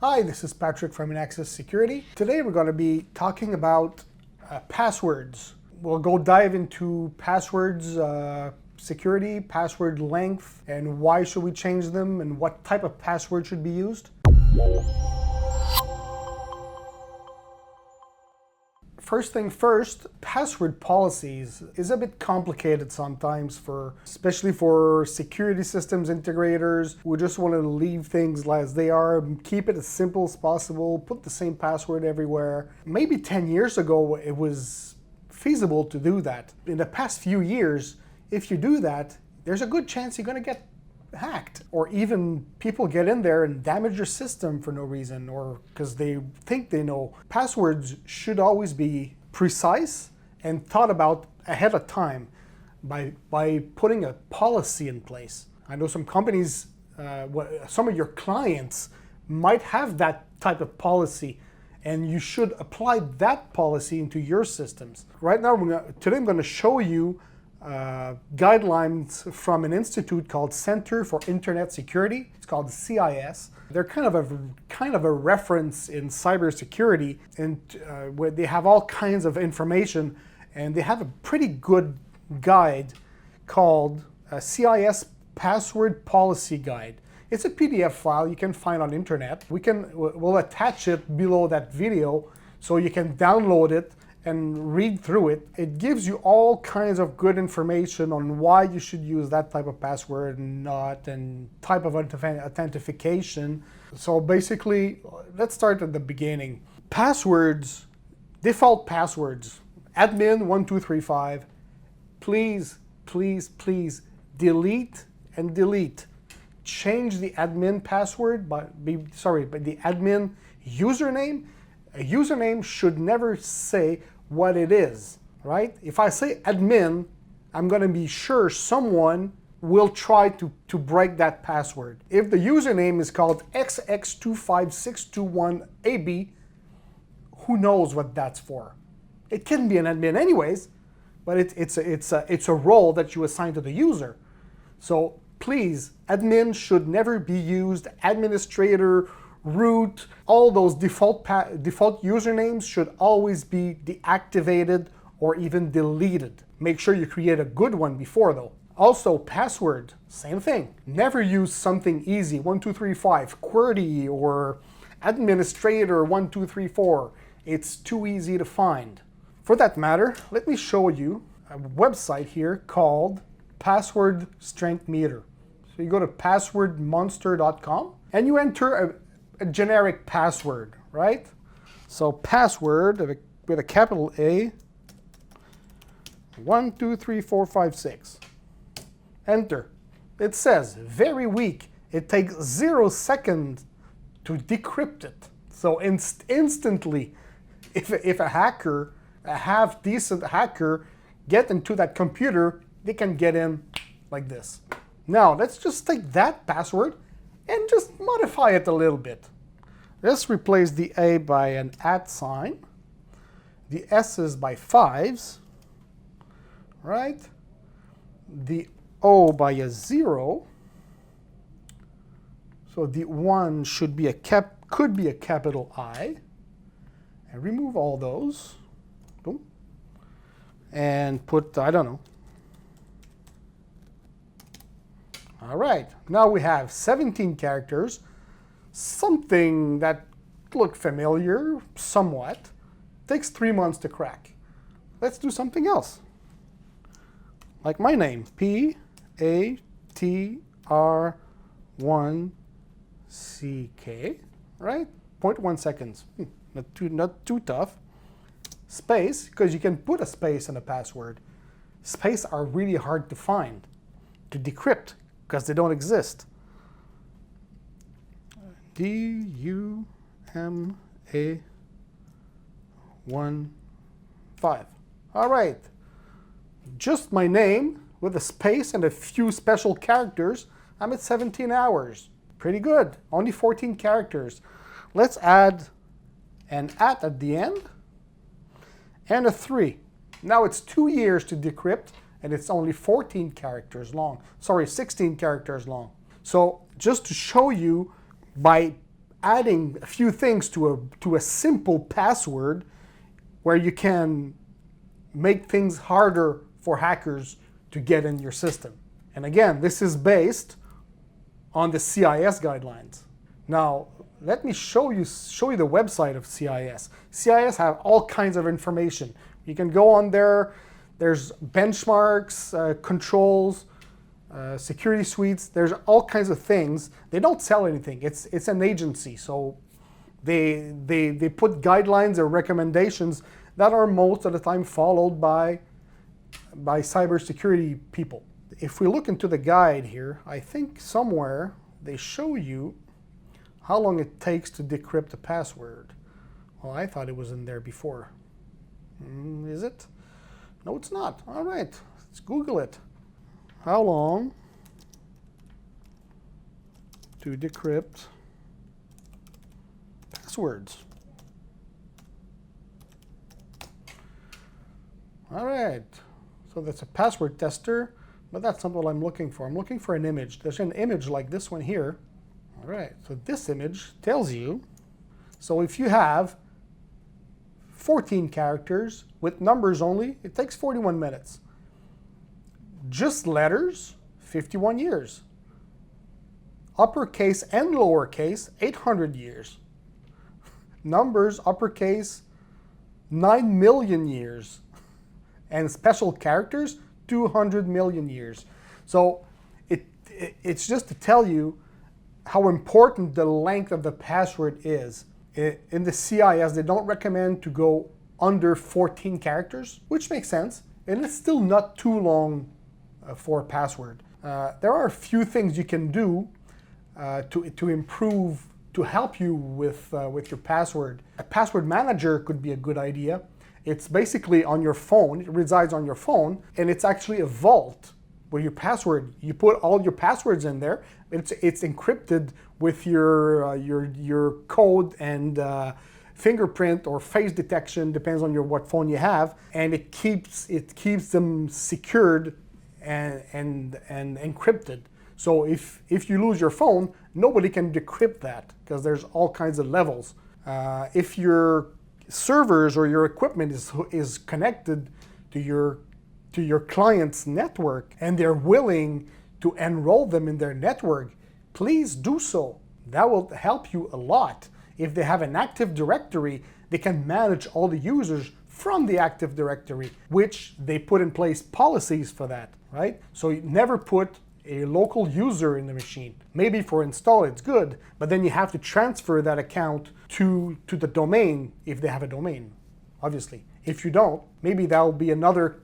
Hi, this is Patrick from Inaxsys Security. Today we're going to be talking about passwords. We'll go dive into passwords, security, password length, and why should we change them, and what type of password should be used. First thing first, password policies is a bit complicated sometimes, especially for security systems integrators who just want to leave things as they are, keep it as simple as possible, put the same password everywhere. Maybe 10 years ago it was feasible to do that. In the past few years, if you do that, there's a good chance you're going to get hacked, or even people get in there and damage your system for no reason, or because they think they know. Passwords should always be precise and thought about ahead of time by putting a policy in place. I know some companies, some of your clients might have that type of policy, and you should apply that policy into your systems. Right now, today I'm going to show you guidelines from an institute called Center for Internet Security. It's called CIS. They're kind of a reference in cybersecurity, and where they have all kinds of information, and they have a pretty good guide called CIS Password Policy Guide. It's a PDF file you can find on internet. We'll attach it below that video so you can download it and read through it. It gives you all kinds of good information on why you should use that type of password and not, and type of authentication. So basically, let's start at the beginning. Passwords, default passwords, admin1235. Please, please, please delete and delete. Change the admin password by the admin username. A username should never say what it is, right? If I say admin, I'm going to be sure someone will try to break that password. If the username is called XX25621AB, who knows what that's for? It can be an admin anyways, but it's a role that you assign to the user. So please, admin should never be used. Administrator, root, all those default usernames should always be deactivated or even deleted. Make sure you create a good one before though. Also, password, same thing. Never use something easy, 1235, QWERTY, or administrator 1234. It's too easy to find. For that matter, let me show you a website here called Password Strength Meter. So you go to passwordmonster.com and you enter a generic password, right? So password with a capital A, 123456. Enter. It says very weak. It takes 0 seconds to decrypt it. So instantly, if a hacker, a half decent hacker, get into that computer, they can get in like this. Now let's just take that password and just modify it a little bit. Let's replace the A by an @ sign, the S's by 5s, right? The O by a 0. So the 1 should be could be a capital I. And remove all those. Boom. And put, I don't know. All right, now we have 17 characters, something that look familiar, somewhat. Takes 3 months to crack. Let's do something else. Like my name, PATR1CK, right? 0.1 seconds, not too tough. Space, because you can put a space in a password. Space are really hard to find, to decrypt, because they don't exist. DUMA15. All right. Just my name with a space and a few special characters. I'm at 17 hours. Pretty good. Only 14 characters. Let's add an at the end and a 3. Now it's 2 years to decrypt, and it's only 14 characters long. Sorry, 16 characters long. So just to show you, by adding a few things to a simple password where you can make things harder for hackers to get in your system. And again, this is based on the CIS guidelines. Now, let me show you the website of CIS. CIS have all kinds of information. You can go on there. There's benchmarks, controls, security suites. There's all kinds of things. They don't sell anything. It's an agency, so they put guidelines or recommendations that are most of the time followed by cybersecurity people. If we look into the guide here, I think somewhere they show you how long it takes to decrypt a password. Well, I thought it was in there before. Is it? No, it's not. All right, let's Google it. How long to decrypt passwords? All right, so that's a password tester, but that's not what I'm looking for. I'm looking for an image. There's an image like this one here. All right, so this image tells you, so if you have 14 characters with numbers only, it takes 41 minutes. Just letters, 51 years. Uppercase and lowercase, 800 years. Numbers, uppercase, 9 million years. And special characters, 200 million years. So it's just to tell you how important the length of the password is. In the CIS, they don't recommend to go under 14 characters, which makes sense. And it's still not too long for a password. There are a few things you can do to improve, to help you with your password. A password manager could be a good idea. It's basically on your phone, it resides on your phone, and it's actually a vault where your password, you put all your passwords in there, it's encrypted with your code and fingerprint or face detection, depends on what phone you have, and it keeps them secured and encrypted. So if you lose your phone, nobody can decrypt that because there's all kinds of levels. If your servers or your equipment is connected to your client's network and they're willing to enroll them in their network, please do so. That will help you a lot. If they have an Active Directory, they can manage all the users from the Active Directory, which they put in place policies for that, right? So you never put a local user in the machine. Maybe for install it's good, but then you have to transfer that account to the domain if they have a domain, obviously. If you don't, maybe that will be another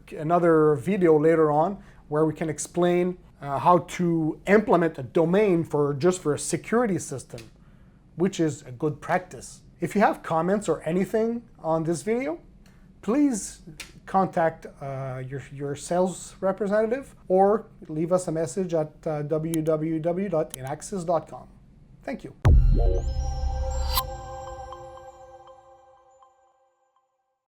video later on where we can explain how to implement a domain just for a security system, which is a good practice. If you have comments or anything on this video, please contact your sales representative or leave us a message at www.inaxsys.com. Thank you.